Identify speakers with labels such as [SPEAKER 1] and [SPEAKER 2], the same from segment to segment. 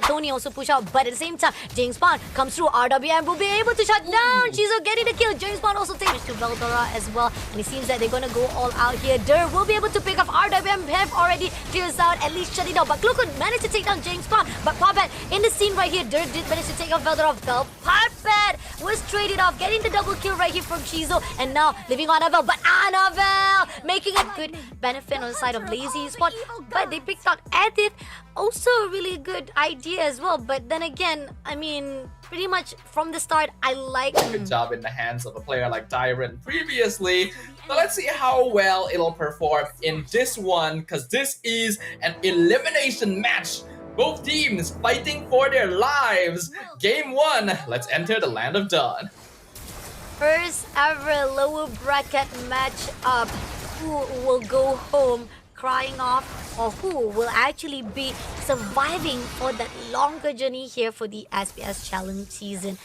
[SPEAKER 1] Tony also push out, but at the same time, James Bond comes through. RWM will be able to shut down. Shizo getting the kill. James Bond also takes to Veldora as well. And it seems that they're going to go all out here. Dur will be able to pick up. RWM have already clears out, at least shut it down. But Klukun managed to take down James Bond. But Puppet in the scene right here, Dur did manage to take off Veldora. Puppet was traded off, getting the double kill right here from Shizo. And now living on Annabelle. But Annabelle making a good benefit on the side of Lazy Esports. But they picked out Edith. Also a really good idea as well, but then again, I mean, pretty much from the start, I like
[SPEAKER 2] good job in the hands of a player like Tyrant previously. So let's see how well it'll perform in this one, because this is an elimination match. Both teams fighting for their lives. Game 1, let's enter the Land of Dawn.
[SPEAKER 1] First ever lower bracket match up. Who will go home crying off, or who will actually be surviving for that longer journey here for the SPS Challenge season?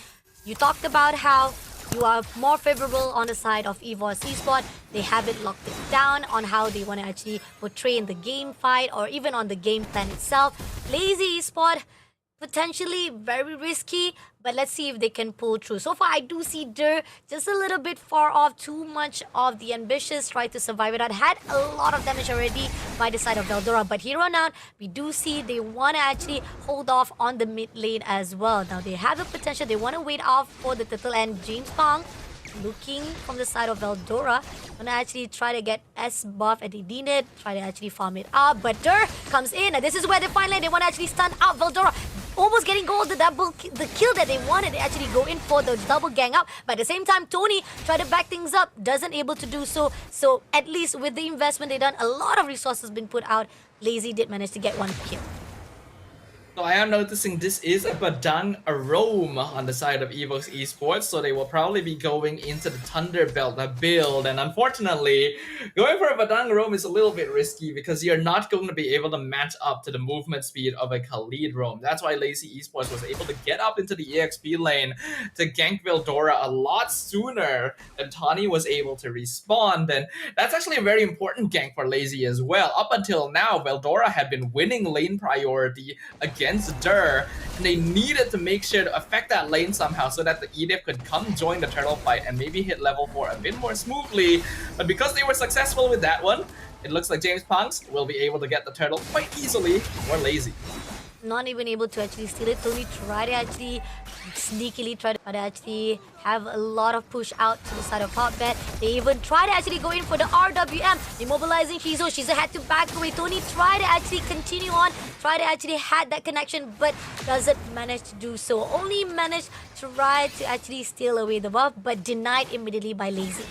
[SPEAKER 1] You talked about how you are more favorable on the side of EVOS Esports. They haven't locked it down on how they want to actually portray in the game fight or even on the game plan itself. Lazy Esports, potentially very risky, but let's see if they can pull through. So far, I do see Dur just a little bit far off. Too much of the ambitious try to survive it out. Had a lot of damage already by the side of Veldora, but here on out, we do see they want to actually hold off on the mid lane as well. Now, they have the potential. They want to wait off for the turtle, and James Pong looking from the side of Veldora. Gonna actually try to get S buff and they need it. Try to actually farm it up, but Dur comes in, and this is where they finally want to actually stun out Veldora. Almost getting gold, the kill that they wanted. They actually go in for the double gang up. But at the same time, Tony tried to back things up, doesn't able to do so. So at least with the investment they done, a lot of resources been put out. Lazy did manage to get one kill.
[SPEAKER 2] So I am noticing this is a Badang Arome on the side of EVOS Esports, so they will probably be going into the Thunderbelt build, and unfortunately, going for a Badang Arome is a little bit risky because you're not going to be able to match up to the movement speed of a Khalid Roam. That's why Lazy Esports was able to get up into the EXP lane to gank Veldora a lot sooner than Tawny was able to respawn, and that's actually a very important gank for Lazy as well. Up until now, Veldora had been winning lane priority against Dur, and they needed to make sure to affect that lane somehow so that the Edith could come join the turtle fight and maybe hit level 4 a bit more smoothly. But because they were successful with that one, it looks like James Punks will be able to get the turtle quite easily for Lazy.
[SPEAKER 1] Not even able to actually steal it. Tony tried to actually sneakily try to actually have a lot of push out to the side of Hotbed. They even tried to actually go in for the RWM, immobilizing Shizo. Shizo had to back away. Tony tried to actually continue on, tried to actually had that connection, but doesn't manage to do so. Only managed to try to actually steal away the buff, but denied immediately by Lazy.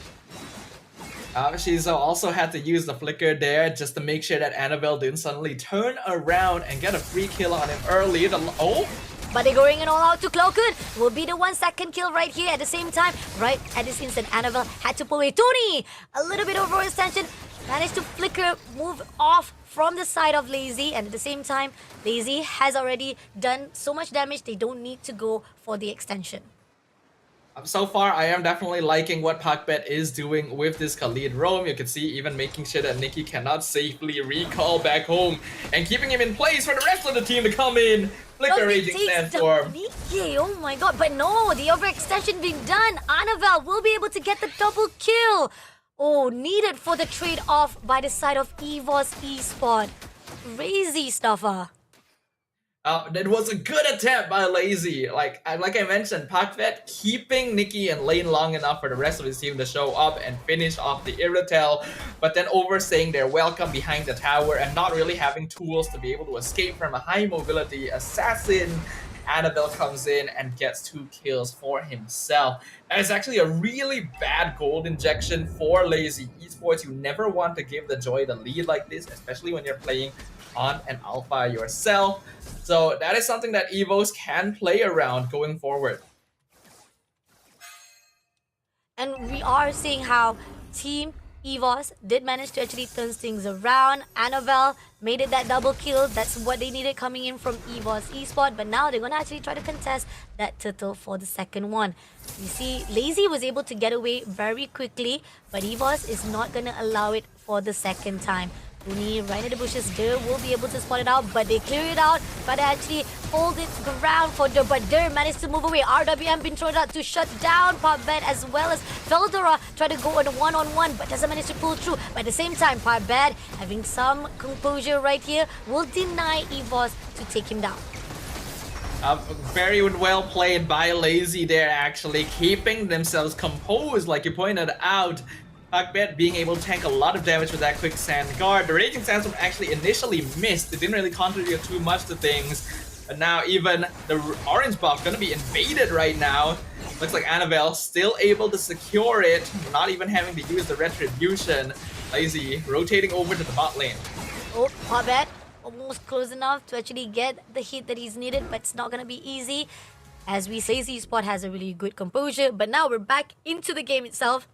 [SPEAKER 2] Shizo also had to use the flicker there just to make sure that Annabelle didn't suddenly turn around and get a free kill on him early.
[SPEAKER 1] But they're going in all out to Klokun. Will be the 1-second kill right here at the same time. Right at this instant, Annabelle had to pull away. Tony, a little bit overextension, managed to flicker, move off from the side of Lazy. And at the same time, Lazy has already done so much damage, they don't need to go for the extension.
[SPEAKER 2] So far, I am definitely liking what Pakbet is doing with this Khalid Roam. You can see even making sure that Nikki cannot safely recall back home and keeping him in place for the rest of the team to come in. Flicker Raging Sandstorm.
[SPEAKER 1] Nikki, oh my god, but no, the overextension being done. Annabelle will be able to get the double kill. Oh, needed for the trade-off by the side of EVOS Esports. Crazy stuffer.
[SPEAKER 2] That was a good attempt by Lazy. Like I mentioned, Pakvet keeping Nikki in lane long enough for the rest of his team to show up and finish off the Irritel, but then overstaying their welcome behind the tower and not really having tools to be able to escape from a high mobility assassin. Annabelle comes in and gets 2 kills for himself. That is actually a really bad gold injection for Lazy Esports. You never want to give the Joy the lead like this, especially when you're playing on an alpha yourself. So that is something that EVOS can play around going forward.
[SPEAKER 1] And we are seeing how Team EVOS did manage to actually turn things around. Annabelle made it that double kill. That's what they needed coming in from EVOS Esports. But now they're going to actually try to contest that turtle for the second one. You see, Lazy was able to get away very quickly, but EVOS is not going to allow it for the second time. Uni right in the bushes. Dur will be able to spot it out, but they clear it out. But actually hold it ground for Dur. But Dur managed to move away. RWM been thrown out to shut down Parbet as well as Veldora try to go on a one-on-one, but doesn't manage to pull through. But at the same time, Parbet having some composure right here will deny EVOS to take him down.
[SPEAKER 2] Very well played by Lazy there, actually keeping themselves composed, like you pointed out. Parbet being able to tank a lot of damage with that quicksand guard. The Raging Sandstorm actually initially missed. It didn't really contribute too much to things. But now even the orange buff gonna be invaded right now. Looks like Annabelle still able to secure it, not even having to use the retribution. Lazy rotating over to the bot lane.
[SPEAKER 1] Oh, Parbet almost close enough to actually get the hit that he's needed, but it's not gonna be easy. As we say, Lazy Spot has a really good composure, but now we're back into the game itself.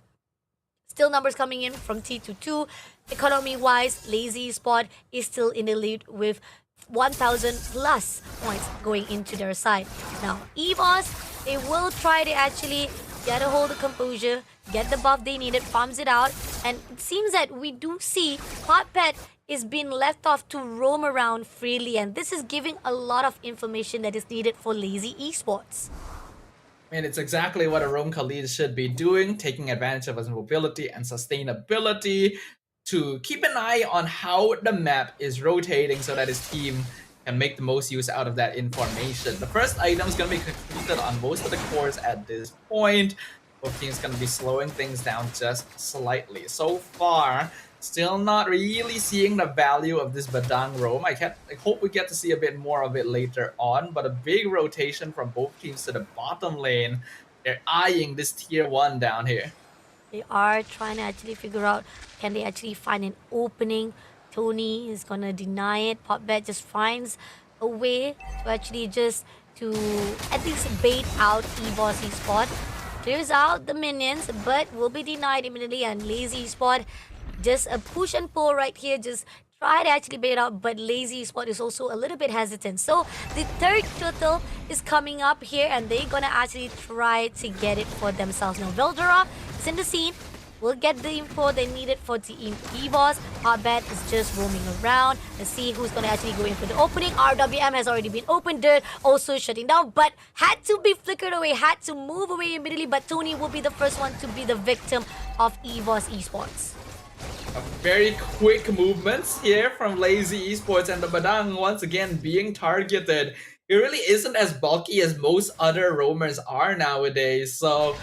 [SPEAKER 1] Still numbers coming in from T to 2. Economy-wise, Lazy Spot is still in the lead with 1,000 plus points going into their side. Now, EVOS, they will try to actually get a hold of composure, get the buff they needed, farms it out, and it seems that we do see Parbet is being left off to roam around freely, and this is giving a lot of information that is needed for Lazy Esports.
[SPEAKER 2] And it's exactly what a roam Khalid should be doing, taking advantage of his mobility and sustainability to keep an eye on how the map is rotating so that his team can make the most use out of that information. The first item is going to be completed on most of the cores at this point. Both teams going to be slowing things down just slightly. So far, still not really seeing the value of this Badang roam. I hope we get to see a bit more of it later on, but a big rotation from both teams to the bottom lane. They're eyeing this tier 1 down here.
[SPEAKER 1] They are trying to actually figure out, can they actually find an opening? Tony is gonna deny it. Parbet just finds a way to actually just to at least bait out EVOS Esport. Clears out the minions, but will be denied immediately, and Lazy Esport just a push and pull right here, just try to actually bait out, but Lazy Spot is also a little bit hesitant. So the third turtle is coming up here, and they're gonna actually try to get it for themselves. Now Veldora is in the scene, will get the info they needed for Team EVOS. Parbet is just roaming around. Let's see who's gonna actually go in for the opening. RWM has already been opened, Dirt also shutting down, but had to be flickered away, had to move away immediately, but Tony will be the first one to be the victim of EVOS Esports.
[SPEAKER 2] Very quick movements here from Lazy Esports, and the Badang once again being targeted. He really isn't as bulky as most other roamers are nowadays, so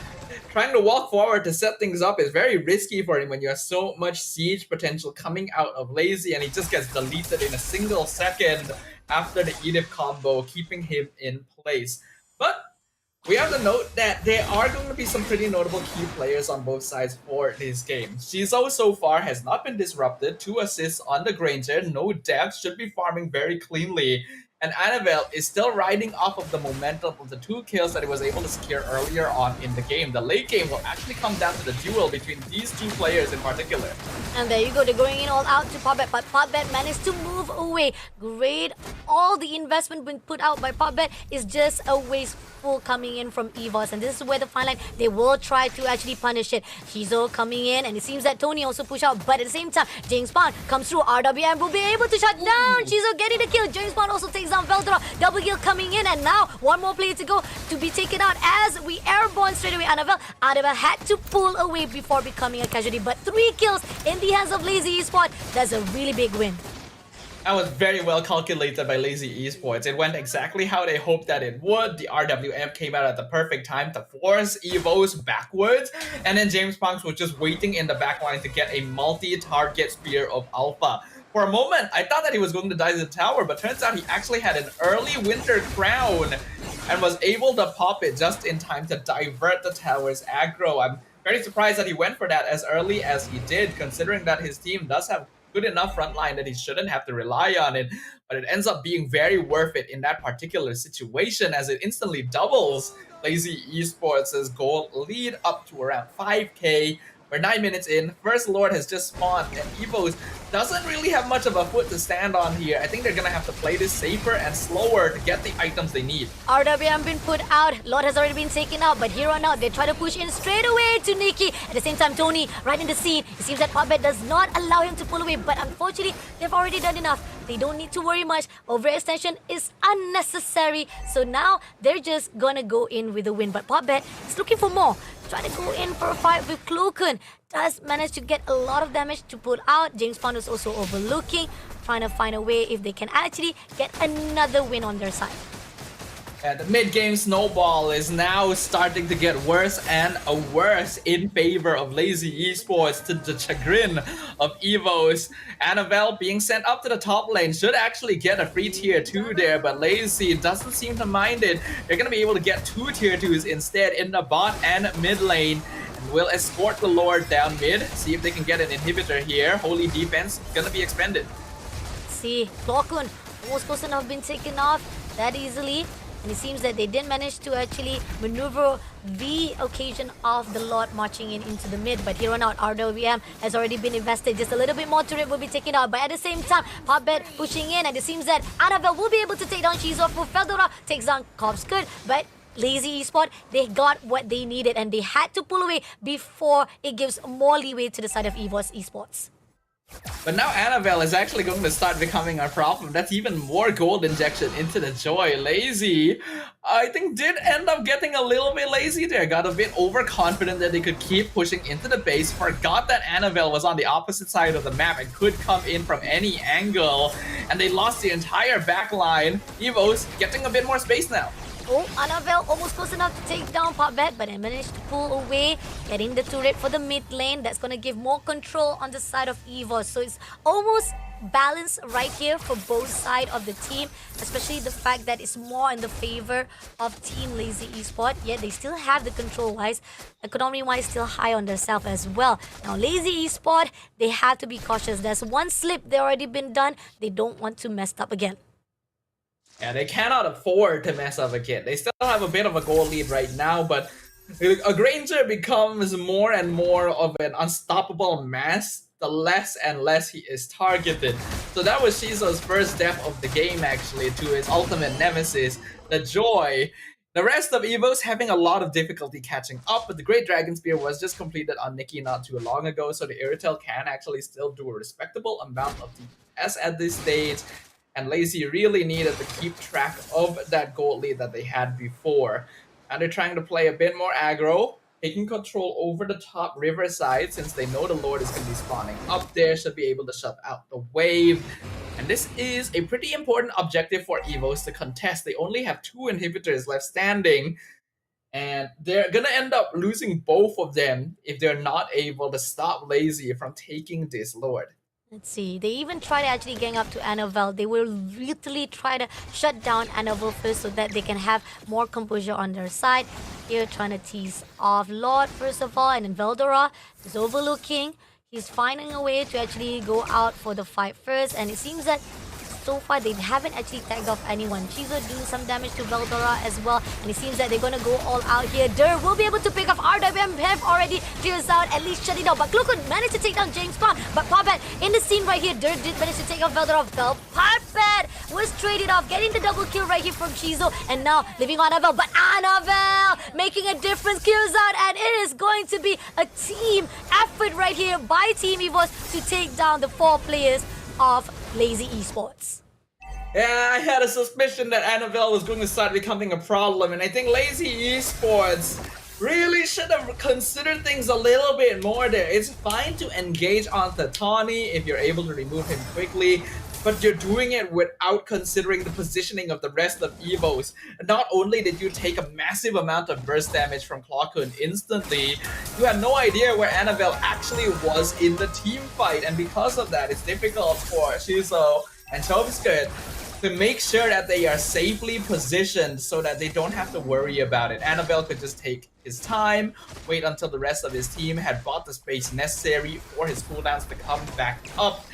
[SPEAKER 2] trying to walk forward to set things up is very risky for him when you have so much siege potential coming out of Lazy, and he just gets deleted in a single second after the Edith combo, keeping him in place. But we have to note that there are going to be some pretty notable key players on both sides for this game. Shizo so far has not been disrupted, 2 assists on the Granger, no death, should be farming very cleanly. And Annabelle is still riding off of the momentum of the 2 kills that he was able to secure earlier on in the game. The late game will actually come down to the duel between these 2 players in particular.
[SPEAKER 1] And there you go, they're going in all out to Parbet, but Parbet managed to move away. Great, all the investment being put out by Parbet is just a wasteful coming in from EVOS, and this is where the fine line, they will try to actually punish it. Shizo coming in, and it seems that Tony also pushed out, but at the same time, James Bond comes through, RWM will be able to shut down Shizo, getting the kill. James Bond also takes down Veldora, double kill coming in, and now one more player to go to be taken out as we airborne straight away. Annabelle had to pull away before becoming a casualty, but 3 kills in the hands of Lazy Esport. That's a really big win.
[SPEAKER 2] That was very well calculated by Lazy Esports. It went exactly how they hoped that it would. The RWM came out at the perfect time to force EVOS backwards, and then James Punks was just waiting in the backline to get a multi-target spear of Alpha. For a moment, I thought that he was going to die to the tower, but turns out he actually had an early winter crown and was able to pop it just in time to divert the tower's aggro. I'm very surprised that he went for that as early as he did, considering that his team does have good enough frontline that he shouldn't have to rely on it, but it ends up being very worth it in that particular situation as it instantly doubles Lazy Esports' goal lead up to around 5k We're 9 minutes in. First Lord has just spawned, and EVOS doesn't really have much of a foot to stand on here. I think they're gonna have to play this safer and slower to get the items they need.
[SPEAKER 1] RWM been put out. Lord has already been taken out, but here on out, they try to push in straight away to Nikki. At the same time, Tony right in the scene. It seems that Popbet does not allow him to pull away, but unfortunately, they've already done enough. They don't need to worry much. Overextension is unnecessary. So now they're just gonna go in with a win. But Popbet is looking for more. Trying to go in for a fight with Cloakun. Does manage to get a lot of damage to put out. James Pond is also overlooking. Trying to find a way if they can actually get another win on their side.
[SPEAKER 2] And the mid-game snowball is now starting to get worse and worse in favor of Lazy Esports, to the chagrin of EVOS. Annabelle being sent up to the top lane should actually get a free tier 2 there, but Lazy doesn't seem to mind it. They're going to be able to get 2 tier 2s instead in the bot and mid lane. And will escort the Lord down mid, see if they can get an inhibitor here. Holy defense going to be expended.
[SPEAKER 1] Let's see, Cloakun almost close enough been taken off that easily. And it seems that they didn't manage to actually maneuver the occasion of the Lord marching into the mid. But here on out, RWM has already been invested. Just a little bit more turret will be taken out. But at the same time, Popbet pushing in. And it seems that Annabelle will be able to take down Shizo. Feldora takes down Kovskut. But Lazy Esport, they got what they needed. And they had to pull away before it gives more leeway to the side of EVOS Esports.
[SPEAKER 2] But now Annabelle is actually going to start becoming our problem. That's even more gold injection into the Joy. Lazy, I think, did end up getting a little bit lazy there. Got a bit overconfident that they could keep pushing into the base. Forgot that Annabelle was on the opposite side of the map and could come in from any angle. And they lost the entire back line. EVOS getting a bit more space now.
[SPEAKER 1] Oh, Annabelle almost close enough to take down Popbet, but they managed to pull away, getting the turret for the mid lane. That's going to give more control on the side of EVOS. So it's almost balanced right here for both sides of the team, especially the fact that it's more in the favor of Team Lazy Esport. Yet they still have the control-wise, economy-wise still high on themselves as well. Now, Lazy Esport, they have to be cautious. There's one slip they already been done. They don't want to mess up again.
[SPEAKER 2] Yeah, they cannot afford to mess up again. They still have a bit of a goal lead right now, but a Granger becomes more and more of an unstoppable mass the less and less he is targeted. So that was Shizo's first death of the game, actually, to his ultimate nemesis, the Joy. The rest of EVOS having a lot of difficulty catching up, but the Great Dragon Spear was just completed on Nikki not too long ago, so the Irritel can actually still do a respectable amount of DPS at this stage. And Lazy really needed to keep track of that gold lead that they had before. And they're trying to play a bit more aggro, taking control over the top riverside, since they know the Lord is going to be spawning up there, should be able to shut out the wave. And this is a pretty important objective for EVOS to contest. They only have 2 inhibitors left standing, and they're going to end up losing both of them if they're not able to stop Lazy from taking this Lord.
[SPEAKER 1] Let's see, they even try to actually gang up to Annabelle. They will literally try to shut down Annabelle first so that they can have more composure on their side. Here trying to tease off Lord first of all, and then Veldora is overlooking. He's finding a way to actually go out for the fight first, and it seems that so far they haven't actually tagged off anyone. Shizo doing some damage to Veldora as well, and it seems that they're gonna go all out here. Dur will be able to pick off RWM, have already clears out, at least shut it down. But Cloakun managed to take down James Pond. But Popbet in the scene right here, Dur did manage to take off Veldora. Popbet was traded off, getting the double kill right here from Shizo, and now living on Annabelle. But Annabelle making a difference, clears out, and it is going to be a team effort right here by Team EVOS to take down the 4 players of Lazy Esports.
[SPEAKER 2] Yeah, I had a suspicion that Annabelle was going to start becoming a problem, and I think Lazy Esports really should have considered things a little bit more there. It's fine to engage on the Tawny if you're able to remove him quickly, but you're doing it without considering the positioning of the rest of EVOS. Not only did you take a massive amount of burst damage from Cloakun instantly, you had no idea where Annabelle actually was in the team fight, and because of that, it's difficult for Shizo and Tovskut to make sure that they are safely positioned so that they don't have to worry about it. Annabelle could just take his time, wait until the rest of his team had bought the space necessary for his cooldowns to come back up,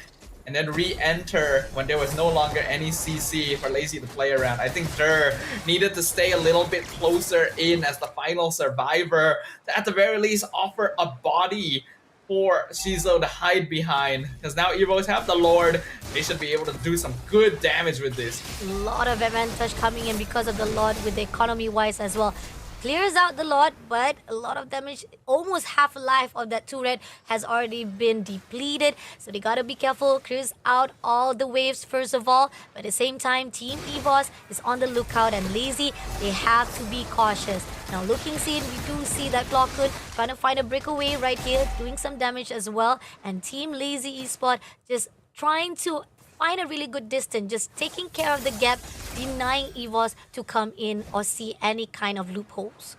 [SPEAKER 2] and then re-enter when there was no longer any CC for Lazy to play around. I think Dur needed to stay a little bit closer in as the final survivor to at the very least offer a body for Shizo to hide behind, because now EVOS have the Lord. They should be able to do some good damage with this.
[SPEAKER 1] A lot of advantage coming in because of the Lord with the economy wise as well. Clears out the Lord, but a lot of damage. Almost half life of that turret has already been depleted, so they gotta be careful. Clears out all the waves first of all, but at the same time Team EVOS is on the lookout, and Lazy, they have to be cautious. Now looking scene, we do see that Clockhood trying to find a breakaway right here, doing some damage as well, and Team Lazy Esport just trying to find a really good distance, just taking care of the gap, denying EVOS to come in or see any kind of loopholes.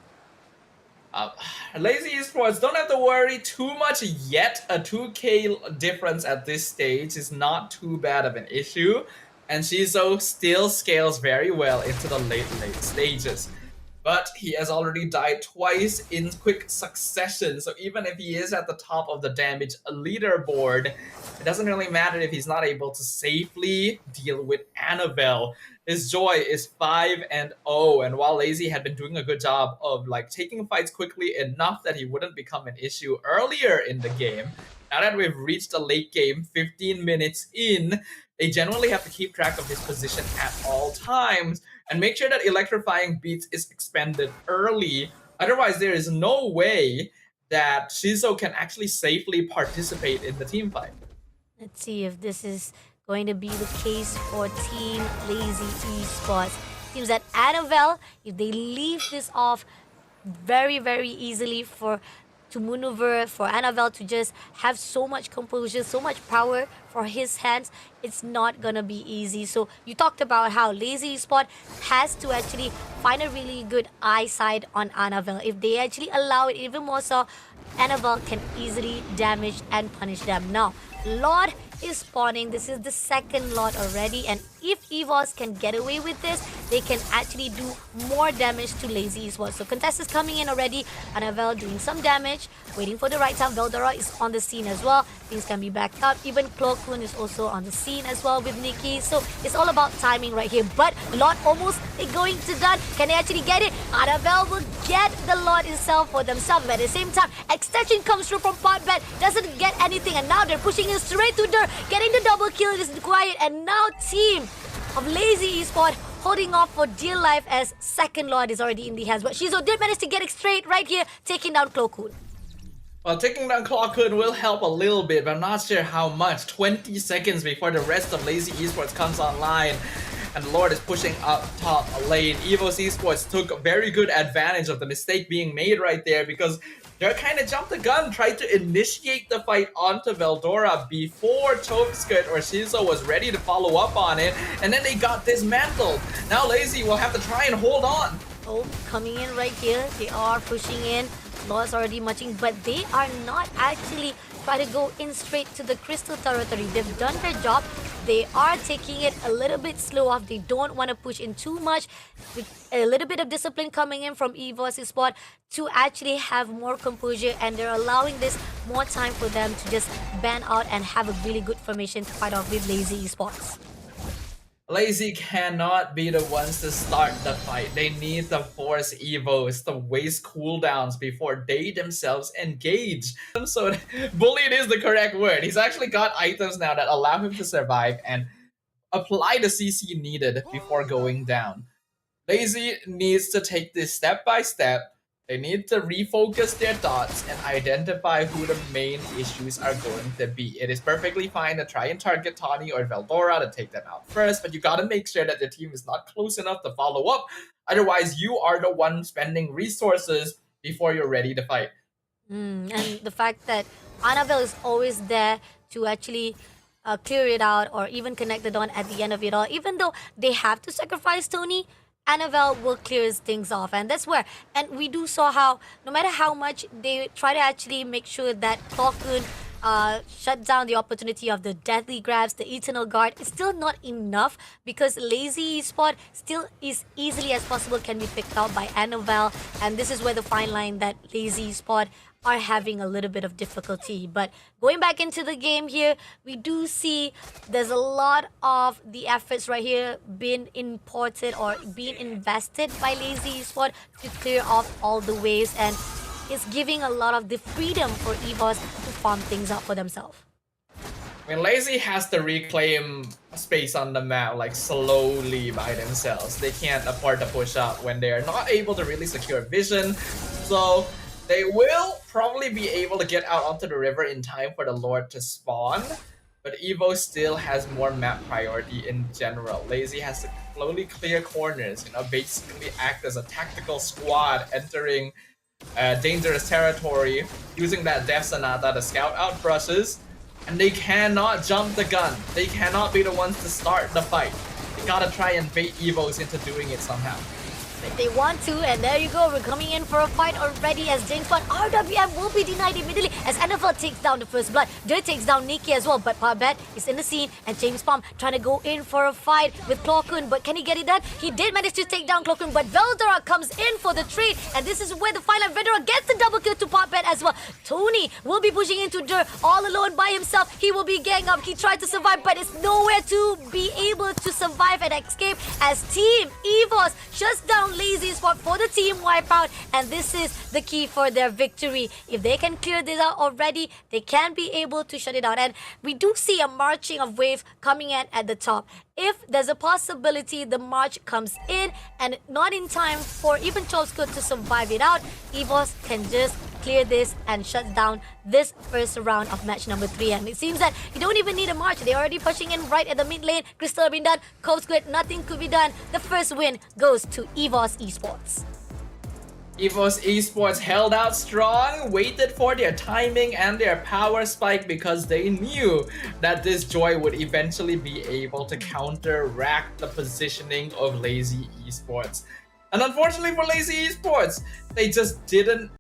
[SPEAKER 2] Lazy Esports don't have to worry too much yet. A 2k difference at this stage is not too bad of an issue, and Shizo still scales very well into the late stages. But he has already died twice in quick succession, so even if he is at the top of the damage leaderboard, it doesn't really matter if he's not able to safely deal with Annabelle. His joy is 5-0, and while Lazy had been doing a good job of taking fights quickly enough that he wouldn't become an issue earlier in the game, now that we've reached the late game, 15 minutes in, they generally have to keep track of his position at all times and make sure that electrifying beats is expended early. Otherwise, there is no way that Shizo can actually safely participate in the team fight.
[SPEAKER 1] Let's see if this is going to be the case for Team Lazy Esports. Seems that Annabelle, if they leave this off very, very easily to maneuver, for Annabelle to just have so much composure, so much power for his hands, it's not gonna be easy. So you talked about how Lazy Esport has to actually find a really good eyesight on Annabelle. If they actually allow it even more so, Annabelle can easily damage and punish them. Now, Lord is spawning. This is the second Lord already, and if EVOS can get away with this, they can actually do more damage to Lazy Esports. So Contest is coming in already. Annabelle doing some damage, waiting for the right time. Veldora is on the scene as well. Things can be backed up. Even Cloakun is also on the scene as well with Nikki. So it's all about timing right here. But Lord almost going to done. Can they actually get it? Annabelle will get the Lord itself for themselves. But at the same time, extension comes through from Potbet, doesn't get anything, and now they're pushing it straight to dirt. Getting the double kill is required, and now Team of Lazy Esport holding off for dear life as second Lord is already in the hands. But Shizo did manage to get it straight right here, taking down Cloakhood.
[SPEAKER 2] Well, taking down Clockhood will help a little bit, but I'm not sure how much. 20 seconds before the rest of Lazy Esports comes online, and Lord is pushing up top lane. EVOS Esports took very good advantage of the mistake being made right there, because they kind of jumped the gun, tried to initiate the fight onto Veldora before Choveskirt or Shizo was ready to follow up on it, and then they got dismantled. Now Lazy will have to try and hold on.
[SPEAKER 1] Oh, coming in right here. They are pushing in. Lord's already matching, but they are not actually trying to go in straight to the crystal territory. They've done their job. They are taking it a little bit slow off. They don't want to push in too much. With a little bit of discipline coming in from EVOS Esport to actually have more composure, and they're allowing this more time for them to just ban out and have a really good formation to fight off with Lazy Esports.
[SPEAKER 2] Lazy cannot be the ones to start the fight. They need to force EVOS to waste cooldowns before they themselves engage. So bullied is the correct word. He's actually got items now that allow him to survive and apply the CC needed before going down. Lazy needs to take this step by step. They need to refocus their thoughts and identify who the main issues are going to be. It is perfectly fine to try and target Tawny or Veldora to take them out first, but you gotta make sure that the team is not close enough to follow up. Otherwise, you are the one spending resources before you're ready to fight.
[SPEAKER 1] And the fact that Annabelle is always there to actually clear it out or even connect the dawn at the end of it all. Even though they have to sacrifice Tony, Annabelle will clear things off, and that's where. And we do saw how, no matter how much they try to actually make sure that Clockhood shut down the opportunity of the deadly grabs, the eternal guard, it's still not enough, because Lazy Esport still is easily as possible can be picked out by Annabelle, and this is where the fine line that Lazy Esport are having a little bit of difficulty. But going back into the game here, we do see there's a lot of the efforts right here being imported or being invested by Lazy Esport to clear off all the waves, and is giving a lot of the freedom for EVOS to farm things out for themselves.
[SPEAKER 2] I mean, Lazy has to reclaim space on the map like slowly by themselves. They can't afford to push up when they are not able to really secure vision. So they will probably be able to get out onto the river in time for the Lord to spawn. But Evo still has more map priority in general. Lazy has to slowly clear corners, basically act as a tactical squad entering dangerous territory, using that Death Sonata to scout out brushes. And they cannot jump the gun. They cannot be the ones to start the fight. They gotta try and bait Evos into doing it somehow.
[SPEAKER 1] But they want to, and there you go. We're coming in for a fight already as James Bond. RWM will be denied immediately as NFL takes down the first blood. Dirt takes down Nikki as well, but Parbet is in the scene, and James Bond trying to go in for a fight with Clokun, but can he get it done? He did manage to take down Clokun, but Veldora comes in for the trade, and this is where the fight line Veldora gets the double kill to Parbet as well. Tony will be pushing into Dirt all alone by himself. He will be gang up. He tried to survive, but it's nowhere to be able to survive and escape as Team EVOS shuts down Lazy Spot for the team wipeout, and this is the key for their victory. If they can clear this out already, they can be able to shut it out. And we do see a marching of wave coming in at the top. If there's a possibility the march comes in and not in time for even Cholsko to survive it out, EVOS can just clear this and shut down this first round of match number 3. And it seems that you don't even need a march. They're already pushing in right at the mid lane. Crystal been done. Cove Squid, nothing could be done. The first win goes to EVOS Esports.
[SPEAKER 2] EVOS Esports held out strong, waited for their timing and their power spike because they knew that this Joy would eventually be able to counteract the positioning of Lazy Esports. And unfortunately for Lazy Esports, they just didn't